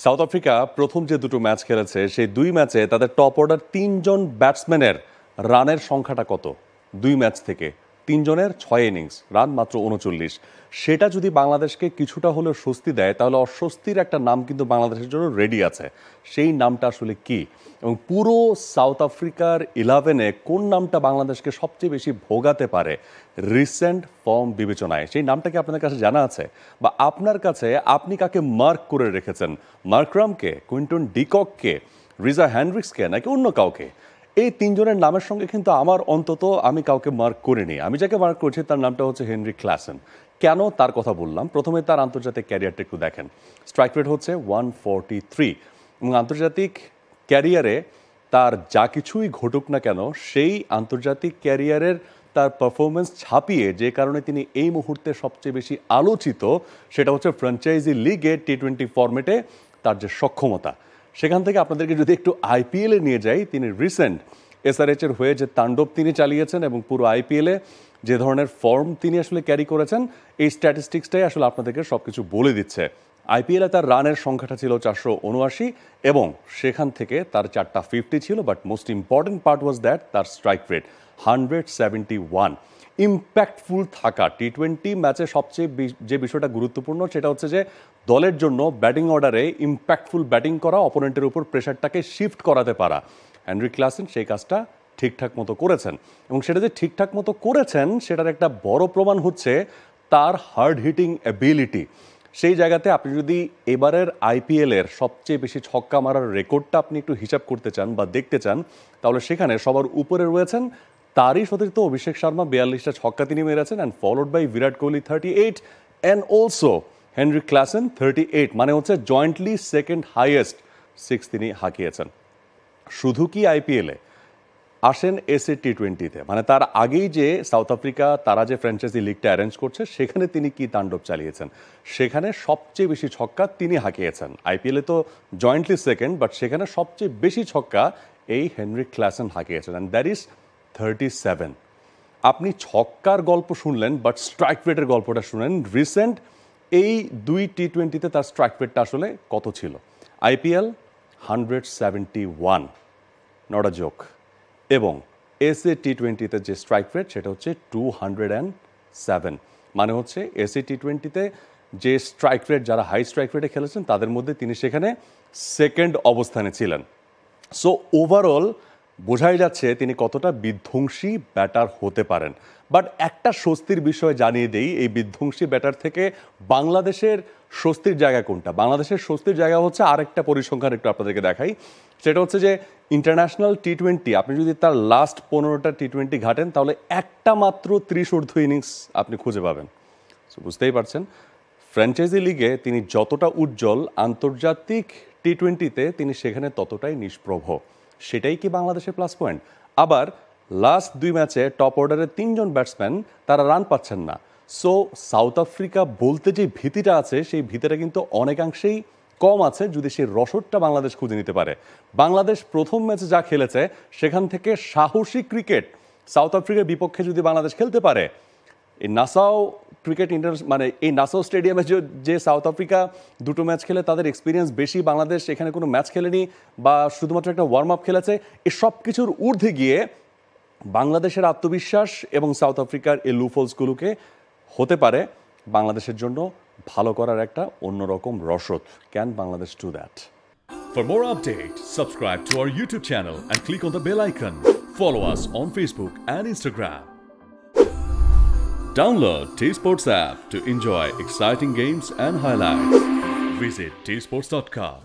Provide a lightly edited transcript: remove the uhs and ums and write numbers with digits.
South Africa প্রথম যে দুটো ম্যাচ খেলেছে সেই দুই ম্যাচে তাদের টপ অর্ডার তিনজন ব্যাটসম্যানের রানের সংখ্যাটা কত? দুই ম্যাচ থেকে তিনজনের 6 ইনিংস, রান মাত্র 39। সেটা যদি বাংলাদেশকে কিছুটা হলেও স্বস্তি দেয়, তাহলে অস্বস্তির একটা নাম কিন্তু বাংলাদেশের জন্য রেডি আছে। সেই নামটা আসলে কি, এবং পুরো সাউথ আফ্রিকার 11-এ কোন নামটা বাংলাদেশকে সবচেয়ে বেশি ভোগাতে পারে রিসেন্ট ফর্ম বিবেচনায়? সেই নামটা কি আপনাদের কাছে জানা আছে? বা আপনার কাছে আপনি কাকে মার্ক করে রেখেছেন? মার্করামকে, কুইন্টন ডিকককে, রিজা হ্যান্ড্রিক্সকে, নাকি অন্য কাউকে? এই তিনজনের নামের সঙ্গে কিন্তু আমার অন্তত আমি কাউকে মার্ক করিনি। আমি যাকে মার্ক করেছি তার নামটা হচ্ছে হেনরি ক্লাসেন। কেন তার কথা বললাম? প্রথমে তার আন্তর্জাতিক ক্যারিয়ারটা একটু দেখেন। স্ট্রাইক রেট হচ্ছে 143, এবং আন্তর্জাতিক ক্যারিয়ারে তার যা কিছুই ঘটুক না কেন, সেই আন্তর্জাতিক ক্যারিয়ারের তার পারফরমেন্স ছাপিয়ে যে কারণে তিনি এই মুহূর্তে সবচেয়ে বেশি আলোচিত, সেটা হচ্ছে ফ্র্যাঞ্চাইজি লিগে টি-20 ফরম্যাটে তার যে সক্ষমতা। সেখান থেকে আপনাদেরকে যদি একটু আইপিএলে নিয়ে যাই, তিনি রিসেন্ট এসআরএইচ-এর হয়ে যে তাণ্ডব তিনি চালিয়েছেন এবং পুরো আইপিএলে যে ধরনের ফর্ম তিনি আসলে ক্যারি করেছেন, এই স্ট্যাটিস্টিক্সটাই আসলে আপনাদেরকে সব কিছু বলে দিচ্ছে। আইপিএলে তার রানের সংখ্যাটা ছিল 479, এবং সেখান থেকে তার 4টা 50 ছিল, but most important part was that তার স্ট্রাইক রেট 171। ইম্প্যাক্টফুল থাকা টি-20 ম্যাচে সবচেয়ে যে বিষয়টা গুরুত্বপূর্ণ, সেটা হচ্ছে যে দলের জন্য ব্যাটিং অর্ডারে ইম্প্যাক্টফুল ব্যাটিং করা, অপোনেন্টের উপর প্রেশারটাকে শিফট করাতে পারা। হেনরি ক্লাসেন সেই কাজটা ঠিকঠাক মতো করেছেন, এবং সেটা যে ঠিকঠাক মতো করেছেন সেটার একটা বড় প্রমাণ হচ্ছে তার হার্ড হিটিং অ্যাবিলিটি। সেই জায়গাতে আপনি যদি এবারের আইপিএলের সবচেয়ে বেশি ছক্কা মারার রেকর্ডটা আপনি একটু হিসাব করতে চান বা দেখতে চান, তাহলে সেখানে সবার উপরে রয়েছেন তারই সতীর্থ অভিষেক শর্মা, 42টা ছক্কা তিনি মেরেছেন, and followed by Virat Kohli 38, and also Henry Klaasen 38, মানে হচ্ছে জয়েন্টলি সেকেন্ড হাইয়েস্ট 6 তিনি হাঁকিয়েছেন। শুধু কি আইপিএলে, আসেন এসএ টি-20-তে, মানে তার আগেই যে সাউথ আফ্রিকা তারা যে ফ্র্যাঞ্চাইজি লিগটা অ্যারেঞ্জ করছে সেখানে তিনি কি তাণ্ডব চালিয়েছেন। সেখানে সবচেয়ে বেশি ছক্কা তিনি হাঁকিয়েছেন। আইপিএলে তো জয়েন্টলি সেকেন্ড, বাট সেখানে সবচেয়ে বেশি ছক্কা এই হেনরি ক্লাসেন হাঁকিয়েছেন, অ্যান্ড দ্যাট ইজ 37। আপনি ছক্কার গল্প শুনলেন, বাট স্ট্রাইক রেটের গল্পটা শুনেন। রিসেন্ট এই দুই টি-20-তে তার স্ট্রাইক রেটটা আসলে কত ছিল? আইপিএল 171, নট আ জোক, এবং এসএ টি-20-তে যে স্ট্রাইক রেট সেটা হচ্ছে 207। মানে হচ্ছে এসএ টি-20-তে যে স্ট্রাইক রেট, যারা হাই স্ট্রাইক রেটে খেলেছেন তাদের মধ্যে তিনি সেখানে সেকেন্ড অবস্থানে ছিলেন। সো ওভারঅল বোঝাই যাচ্ছে তিনি কতটা বিধ্বংসী ব্যাটার হতে পারেন। বাট একটা স্বস্তির বিষয় জানিয়ে দেই, এই বিধ্বংসী ব্যাটার থেকে বাংলাদেশের স্বস্তির জায়গা কোনটা? বাংলাদেশের স্বস্তির জায়গা হচ্ছে আরেকটা পরিসংখ্যান একটু আপনাদেরকে দেখাই। সেটা হচ্ছে যে ইন্টারন্যাশনাল টি-20 আপনি যদি তার লাস্ট 15টা টি-20 ঘাটেন, তাহলে একটা মাত্র 30 ঊর্ধ্ব ইনিংস আপনি খুঁজে পাবেন। সো বুঝতেই পারছেন, ফ্র্যাঞ্চাইজি লিগে তিনি যতটা উজ্জ্বল, আন্তর্জাতিক টি-20-তে তিনি সেখানে ততটাই নিষ্প্রভ। সেটাই কি বাংলাদেশের প্লাস পয়েন্ট? আবার লাস্ট দুই ম্যাচে টপ অর্ডারের তিনজন ব্যাটসম্যান তারা রান পাচ্ছেন না। সো সাউথ আফ্রিকা বলতে যে ভীতিটা আছে, সেই ভীতিটা কিন্তু অনেকাংশেই কম আছে যদি সেই রসদটা বাংলাদেশ খুঁজে নিতে পারে। বাংলাদেশ প্রথম ম্যাচে যা খেলেছে সেখান থেকে সাহসী ক্রিকেট সাউথ আফ্রিকার বিপক্ষে যদি বাংলাদেশ খেলতে পারে, এই নাসাও ক্রিকেট মানে এই নাসাও স্টেডিয়ামে যে সাউথ আফ্রিকা দুটো ম্যাচ খেলে তাদের এক্সপিরিয়েন্স বেশি, বাংলাদেশ এখানে কোনো ম্যাচ খেলেনি বা শুধুমাত্র একটা ওয়ার্ম আপ খেলেছে, এই সব কিছুর ঊর্ধ্বে গিয়ে বাংলাদেশের আত্মবিশ্বাস এবং সাউথ আফ্রিকার এই লুফলসগুলোকে হতে পারে বাংলাদেশের জন্য ভালো করার একটা অন্যরকম রসদ। Can Bangladesh do that? For more updates, subscribe to our YouTube channel and click on the bell icon. Follow us on Facebook and Instagram. Download T-Sports app to enjoy exciting games and highlights. Visit tsports.com.